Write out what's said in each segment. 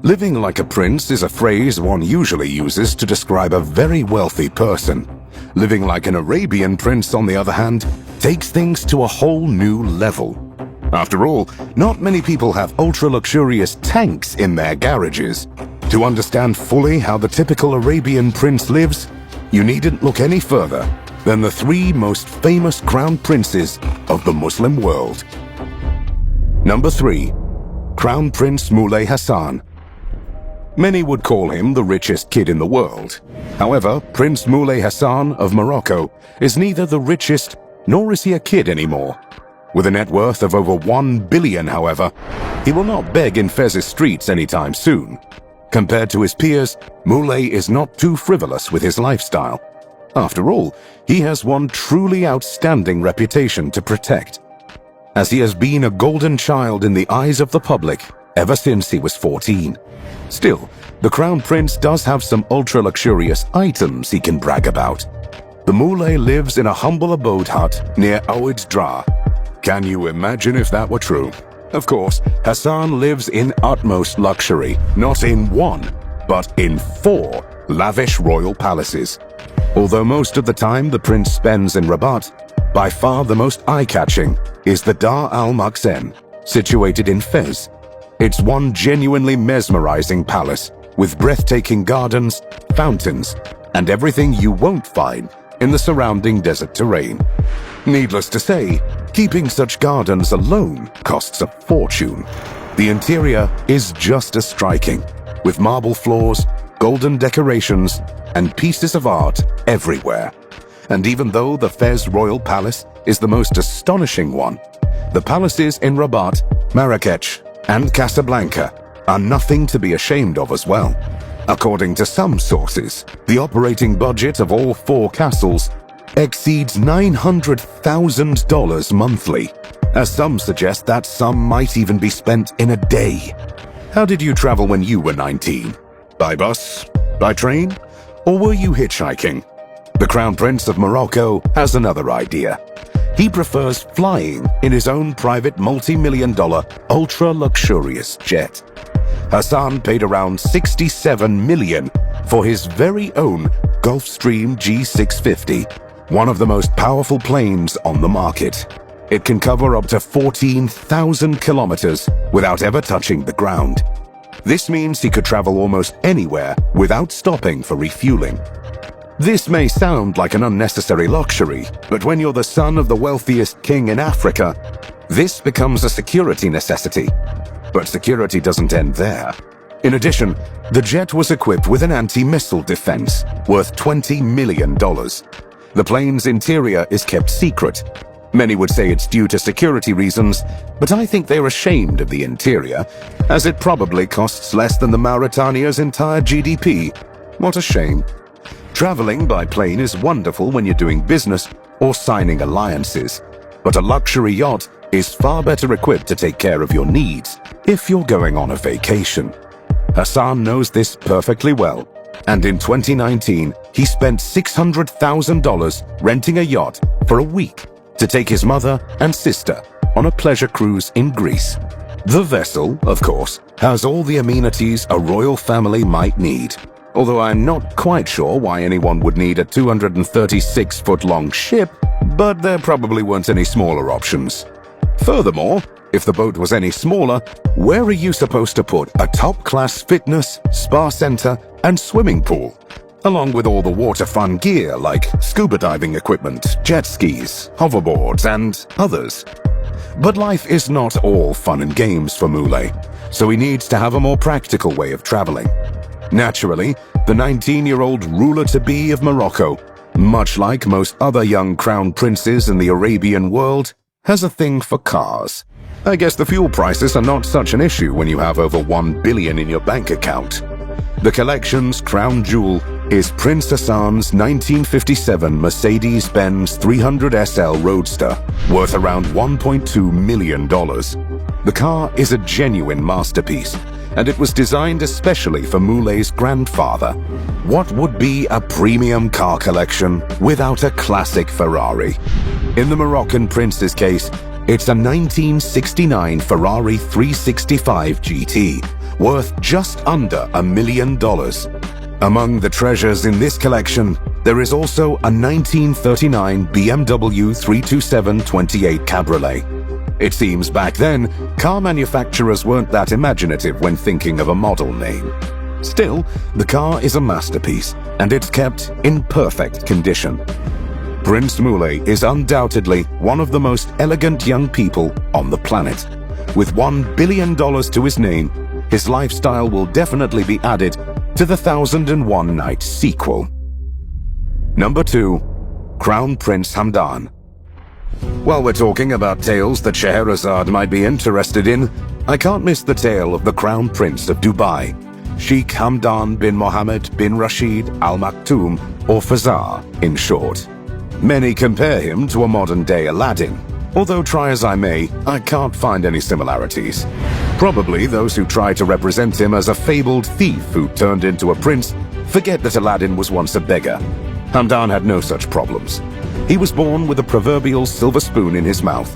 Living like a prince is a phrase one usually uses to describe a very wealthy person. Living like an Arabian prince, on the other hand, takes things to a whole new level. After all, not many people have ultra-luxurious tanks in their garages. To understand fully how the typical Arabian prince lives, you needn't look any further than the three most famous crown princes of the Muslim world. Number 3. Crown Prince Moulay Hassan. Many would call him the richest kid in the world. However, Prince Moulay Hassan of Morocco is neither the richest nor is he a kid anymore. With a net worth of over 1 billion, however, he will not beg in Fez's streets anytime soon. Compared to his peers, Moulay is not too frivolous with his lifestyle. After all, he has one truly outstanding reputation to protect, as he has been a golden child in the eyes of the public ever since he was 14. Still, the Crown Prince does have some ultra-luxurious items he can brag about. The Moulay lives in a humble abode hut near Oued Dra. Can you imagine if that were true? Of course, Hassan lives in utmost luxury, not in 1, but in 4 lavish royal palaces. Although most of the time the prince spends in Rabat, by far the most eye-catching is the Dar al-Makhzen, situated in Fez. It's one genuinely mesmerizing palace, with breathtaking gardens, fountains, and everything you won't find in the surrounding desert terrain. Needless to say, keeping such gardens alone costs a fortune. The interior is just as striking, with marble floors, golden decorations, and pieces of art everywhere. And even though the Fez Royal Palace is the most astonishing one, the palaces in Rabat, Marrakech, and Casablanca are nothing to be ashamed of as well. According to some sources, the operating budget of all 4 castles exceeds $900,000 monthly, as some suggest that sum might even be spent in a day. How did you travel when you were 19? By bus? By train? Or were you hitchhiking? The Crown Prince of Morocco has another idea. He prefers flying in his own private multi-million-dollar ultra-luxurious jet. Hassan paid around $67 million for his very own Gulfstream G650, one of the most powerful planes on the market. It can cover up to 14,000 kilometers without ever touching the ground. This means he could travel almost anywhere without stopping for refueling. This may sound like an unnecessary luxury, but when you're the son of the wealthiest king in Africa, this becomes a security necessity. But security doesn't end there. In addition, the jet was equipped with an anti-missile defense worth $20 million. The plane's interior is kept secret. Many would say it's due to security reasons, but I think they're ashamed of the interior, as it probably costs less than the Mauritania's entire GDP. What a shame. Traveling by plane is wonderful when you're doing business or signing alliances, but a luxury yacht is far better equipped to take care of your needs if you're going on a vacation. Hassan knows this perfectly well, and in 2019, he spent $600,000 renting a yacht for a week to take his mother and sister on a pleasure cruise in Greece. The vessel, of course, has all the amenities a royal family might need, although I'm not quite sure why anyone would need a 236-foot-long ship, but there probably weren't any smaller options. Furthermore, if the boat was any smaller, where are you supposed to put a top-class fitness, spa center, and swimming pool, along with all the water fun gear like scuba diving equipment, jet skis, hoverboards, and others? But life is not all fun and games for Moulay, so he needs to have a more practical way of traveling. Naturally, the 19-year-old ruler-to-be of Morocco, much like most other young crown princes in the Arabian world, has a thing for cars. I guess the fuel prices are not such an issue when you have over 1 billion in your bank account. The collection's crown jewel is Prince Hassan's 1957 Mercedes-Benz 300 SL Roadster, worth around $1.2 million. The car is a genuine masterpiece, and it was designed especially for Moulay's grandfather. What would be a premium car collection without a classic Ferrari? In the Moroccan prince's case, it's a 1969 Ferrari 365 GT, worth just under $1 million. Among the treasures in this collection, there is also a 1939 BMW 327/28 Cabriolet. It seems back then, car manufacturers weren't that imaginative when thinking of a model name. Still, the car is a masterpiece, and it's kept in perfect condition. Prince Moulay is undoubtedly one of the most elegant young people on the planet. With $1 billion to his name, his lifestyle will definitely be added to the 1001 Nights sequel. Number 2. Crown Prince Hamdan. While we're talking about tales that Scheherazade might be interested in, I can't miss the tale of the Crown Prince of Dubai, Sheikh Hamdan bin Mohammed bin Rashid Al Maktoum, or Fazar in short. Many compare him to a modern-day Aladdin, although try as I may, I can't find any similarities. Probably those who try to represent him as a fabled thief who turned into a prince forget that Aladdin was once a beggar. Hamdan had no such problems. He was born with a proverbial silver spoon in his mouth,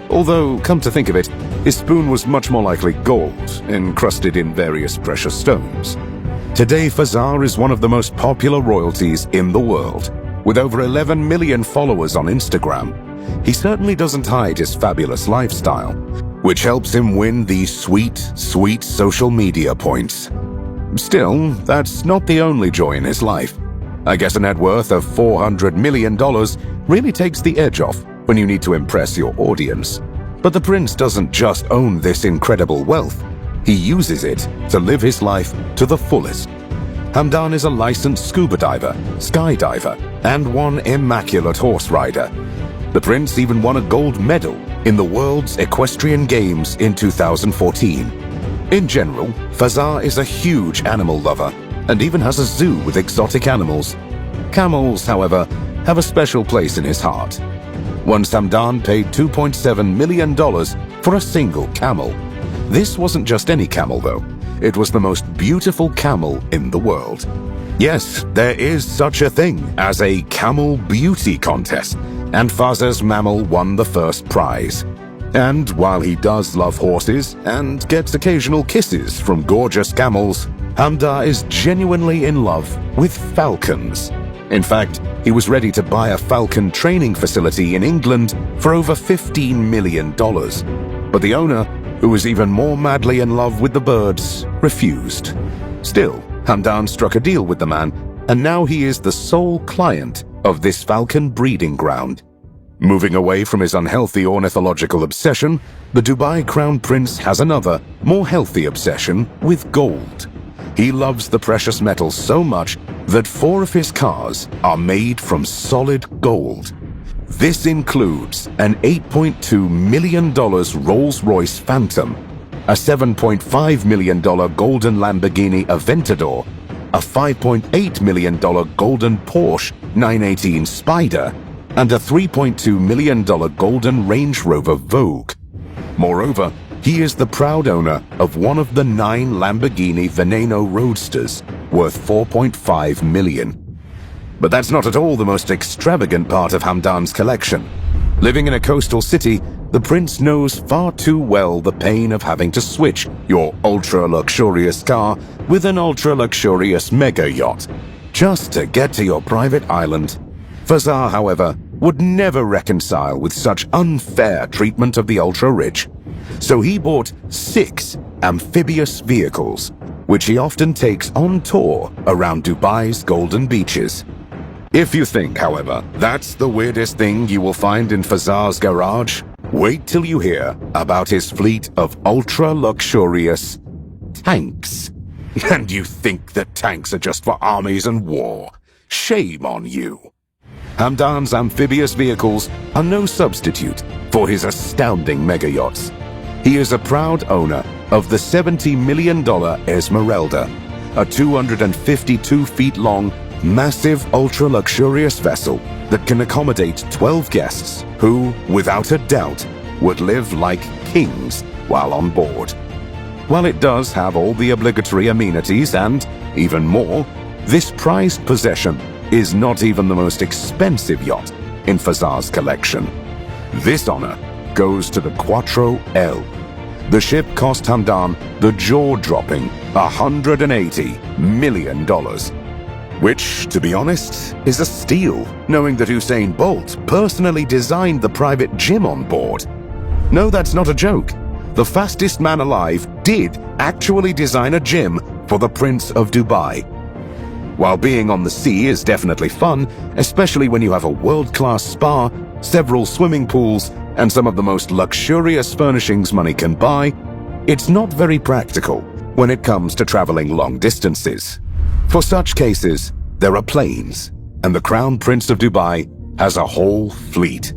although, come to think of it, his spoon was much more likely gold, encrusted in various precious stones. Today, Fazar is one of the most popular royalties in the world. With over 11 million followers on Instagram, he certainly doesn't hide his fabulous lifestyle, which helps him win these sweet social media points. Still, that's not the only joy in his life. I guess a net worth of $400 million really takes the edge off when you need to impress your audience. But the prince doesn't just own this incredible wealth, he uses it to live his life to the fullest. Hamdan is a licensed scuba diver, skydiver, and one immaculate horse rider. The prince even won a gold medal in the World's Equestrian Games in 2014. In general, Fazar is a huge animal lover and even has a zoo with exotic animals. Camels, however, have a special place in his heart. Once Hamdan paid $2.7 million for a single camel. This wasn't just any camel, though. It was the most beautiful camel in the world. Yes, there is such a thing as a camel beauty contest, and Fazar's mammal won the first prize. And while he does love horses and gets occasional kisses from gorgeous camels, Hamdan is genuinely in love with falcons. In fact, he was ready to buy a falcon training facility in England for over $15 million. But the owner, who was even more madly in love with the birds, refused. Still, Hamdan struck a deal with the man, and now he is the sole client of this falcon breeding ground. Moving away from his unhealthy ornithological obsession, the Dubai Crown Prince has another, more healthy obsession with gold. He loves the precious metal so much that 4 of his cars are made from solid gold. This includes an $8.2 million Rolls-Royce Phantom, a $7.5 million golden Lamborghini Aventador, a $5.8 million golden Porsche 918 Spider, and a $3.2 million golden Range Rover Vogue. Moreover, he is the proud owner of one of the 9 Lamborghini Veneno Roadsters, worth $4.5 million. But that's not at all the most extravagant part of Hamdan's collection. Living in a coastal city, the prince knows far too well the pain of having to switch your ultra-luxurious car with an ultra-luxurious mega yacht just to get to your private island. Fazar, however, would never reconcile with such unfair treatment of the ultra-rich. So he bought 6 amphibious vehicles, which he often takes on tour around Dubai's golden beaches. If you think, however, that's the weirdest thing you will find in Fazar's garage, wait till you hear about his fleet of ultra-luxurious tanks. And you think that tanks are just for armies and war? Shame on you. Hamdan's amphibious vehicles are no substitute for his astounding mega yachts. He is a proud owner of the $70 million Esmeralda, a 252 feet long, massive ultra-luxurious vessel that can accommodate 12 guests who, without a doubt, would live like kings while on board. While it does have all the obligatory amenities and, even more, this prized possession is not even the most expensive yacht in Fazar's collection. This honor goes to the Quattro L, The ship cost Hamdan the jaw-dropping $180 million. Which, to be honest, is a steal, knowing that Usain Bolt personally designed the private gym on board. No, that's not a joke. The fastest man alive did actually design a gym for the Prince of Dubai. While being on the sea is definitely fun, especially when you have a world-class spa, several swimming pools, and some of the most luxurious furnishings money can buy, it's not very practical when it comes to traveling long distances. For such cases, there are planes, and the Crown Prince of Dubai has a whole fleet.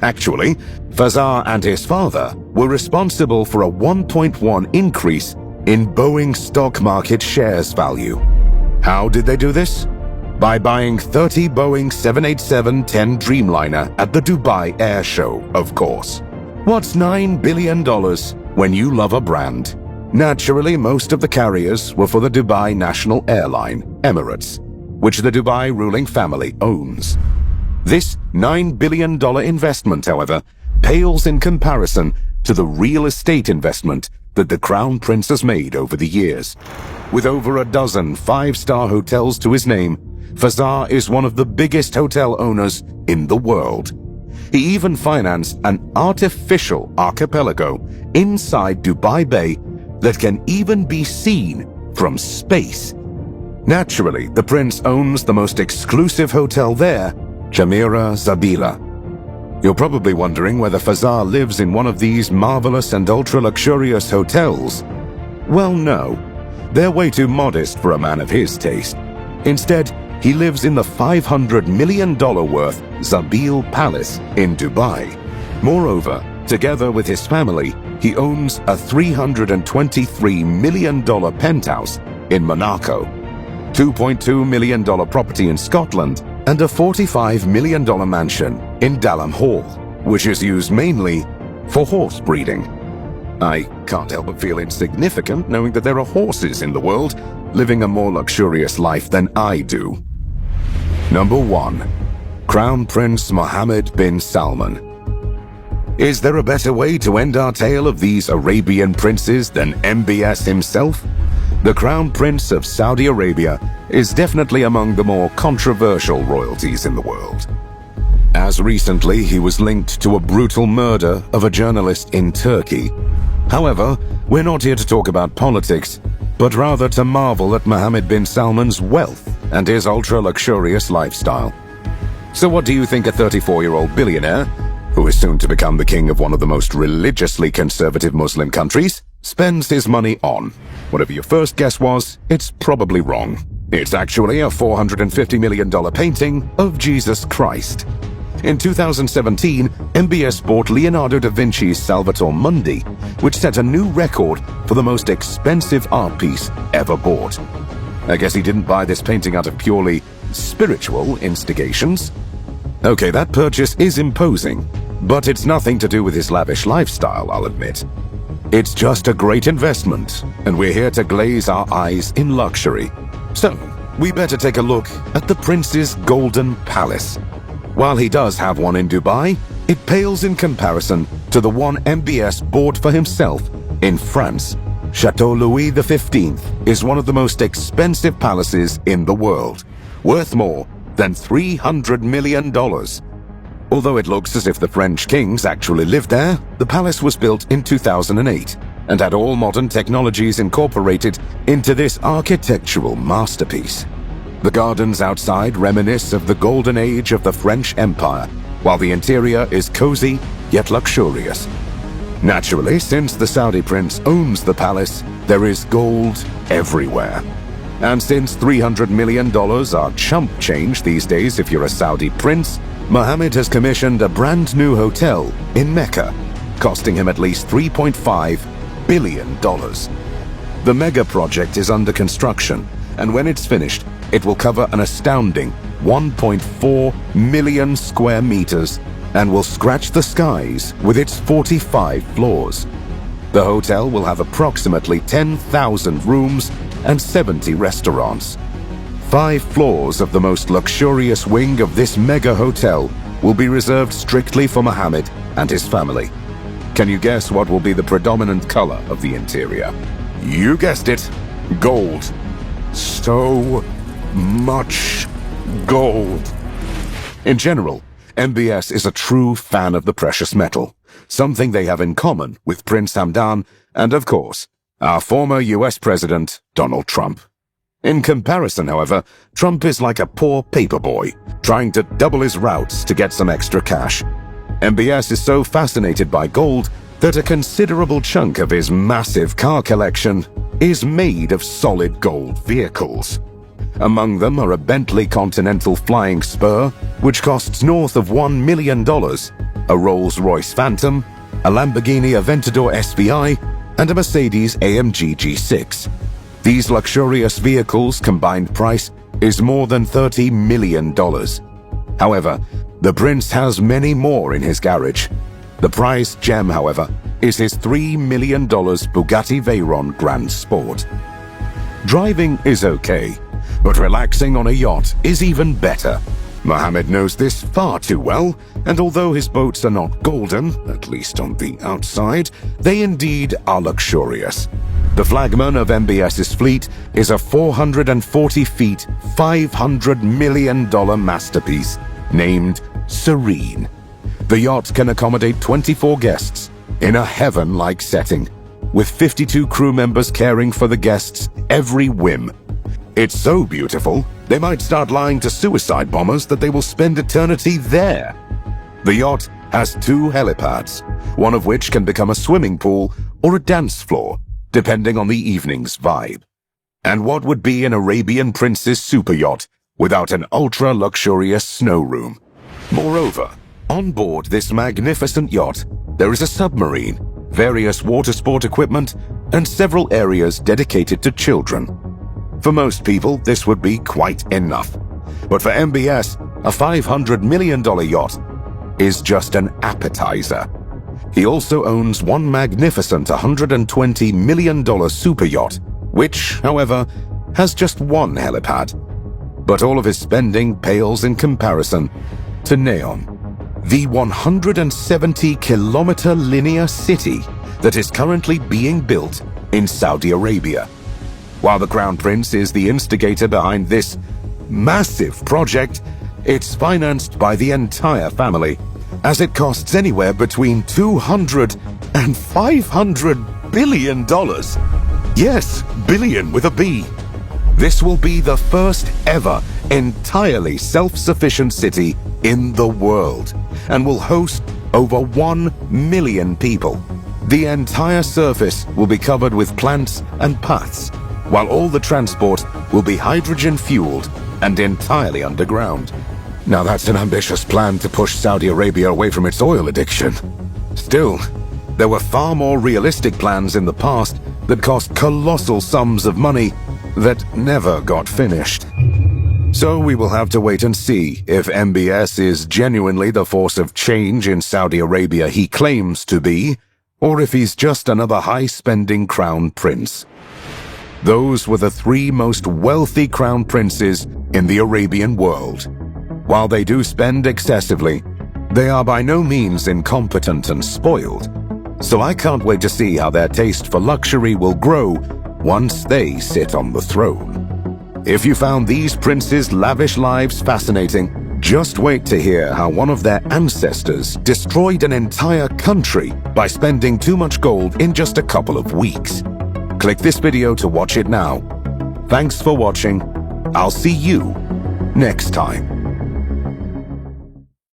Actually, Fazar and his father were responsible for a 1.1 increase in Boeing stock market shares value. How did they do this? By buying 30 Boeing 787-10 Dreamliner at the Dubai Air Show, of course. What's $9 billion when you love a brand? Naturally, most of the carriers were for the Dubai national airline, Emirates, which the Dubai ruling family owns. This $9 billion investment, however, pales in comparison to the real estate investment that the Crown Prince has made over the years. With over a dozen five-star hotels to his name, Fazar is one of the biggest hotel owners in the world. He even financed an artificial archipelago inside Dubai Bay that can even be seen from space. Naturally, the prince owns the most exclusive hotel there, Jumeirah Zabila. You're probably wondering whether Fazar lives in one of these marvelous and ultra-luxurious hotels. Well, no. They're way too modest for a man of his taste. Instead, he lives in the $500 million worth Zabil Palace in Dubai. Moreover, together with his family, he owns a $323 million penthouse in Monaco, $2.2 million property in Scotland, and a $45 million mansion in Dalham Hall, which is used mainly for horse breeding. I can't help but feel insignificant knowing that there are horses in the world living a more luxurious life than I do. Number 1. Crown Prince Mohammed bin Salman. Is there a better way to end our tale of these Arabian princes than MBS himself? The Crown Prince of Saudi Arabia is definitely among the more controversial royalties in the world. As recently, he was linked to a brutal murder of a journalist in Turkey. However, we're not here to talk about politics, but rather to marvel at Mohammed bin Salman's wealth and his ultra-luxurious lifestyle. So what do you think a 34-year-old billionaire, who is soon to become the king of one of the most religiously conservative Muslim countries, spends his money on? Whatever your first guess was, it's probably wrong. It's actually a $450 million painting of Jesus Christ. In 2017, MBS bought Leonardo da Vinci's Salvator Mundi, which set a new record for the most expensive art piece ever bought. I guess he didn't buy this painting out of purely spiritual instigations. Okay, that purchase is imposing, but it's nothing to do with his lavish lifestyle, I'll admit. It's just a great investment, and we're here to glaze our eyes in luxury. So, we better take a look at the Prince's Golden Palace. While he does have one in Dubai, it pales in comparison to the one MBS bought for himself in France. Chateau Louis XV is one of the most expensive palaces in the world, worth more than $300 million. Although it looks as if the French kings actually lived there, the palace was built in 2008 and had all modern technologies incorporated into this architectural masterpiece. The gardens outside reminisce of the golden age of the French Empire, while the interior is cozy yet luxurious. Naturally, since the Saudi prince owns the palace, there is gold everywhere. And since $300 million are chump change these days if you're a Saudi prince, Mohammed has commissioned a brand new hotel in Mecca, costing him at least $3.5 billion. The mega project is under construction, and when it's finished, it will cover an astounding 1.4 million square meters and will scratch the skies with its 45 floors. The hotel will have approximately 10,000 rooms and 70 restaurants. 5 floors of the most luxurious wing of this mega hotel will be reserved strictly for Mohammed and his family. Can you guess what will be the predominant color of the interior? You guessed it, gold. So much gold. In general, MBS is a true fan of the precious metal, something they have in common with Prince Hamdan and, of course, our former US President, Donald Trump. In comparison, however, Trump is like a poor paperboy, trying to double his routes to get some extra cash. MBS is so fascinated by gold that a considerable chunk of his massive car collection is made of solid gold vehicles. Among them are a Bentley Continental Flying Spur, which costs north of $1 million, a Rolls-Royce Phantom, a Lamborghini Aventador SVI, and a Mercedes-AMG G6. These luxurious vehicles' combined price is more than $30 million. However, the prince has many more in his garage. The prized gem, however, is his $3 million Bugatti Veyron Grand Sport. Driving is okay, but relaxing on a yacht is even better. Mohammed knows this far too well, and although his boats are not golden, at least on the outside, they indeed are luxurious. The flagman of MBS's fleet is a 440 feet, $500 million masterpiece named Serene. The yacht can accommodate 24 guests in a heaven-like setting, with 52 crew members caring for the guests' every whim. It's so beautiful, they might start lying to suicide bombers that they will spend eternity there. The yacht has 2 helipads, one of which can become a swimming pool or a dance floor, depending on the evening's vibe. And what would be an Arabian prince's super yacht without an ultra-luxurious snow room? Moreover, on board this magnificent yacht, there is a submarine, various water sport equipment, and several areas dedicated to children. For most people, this would be quite enough. But for MBS, a $500 million yacht is just an appetizer. He also owns one magnificent $120 million super yacht, which, however, has just one helipad. But all of his spending pales in comparison to Neom, the 170-kilometer linear city that is currently being built in Saudi Arabia. While the Crown Prince is the instigator behind this massive project, it's financed by the entire family, as it costs anywhere between $200 and $500 billion. Yes, billion with a B. This will be the first ever entirely self-sufficient city in the world and will host over 1 million people. The entire surface will be covered with plants and paths, while all the transport will be hydrogen-fueled and entirely underground. Now that's an ambitious plan to push Saudi Arabia away from its oil addiction. Still, there were far more realistic plans in the past that cost colossal sums of money that never got finished. So we will have to wait and see if MBS is genuinely the force of change in Saudi Arabia he claims to be, or if he's just another high-spending crown prince. Those were the 3 most wealthy crown princes in the Arabian world. While they do spend excessively, they are by no means incompetent and spoiled. So I can't wait to see how their taste for luxury will grow once they sit on the throne. If you found these princes' lavish lives fascinating, just wait to hear how one of their ancestors destroyed an entire country by spending too much gold in just a couple of weeks. Click this video to watch it now. Thanks for watching. I'll see you next time.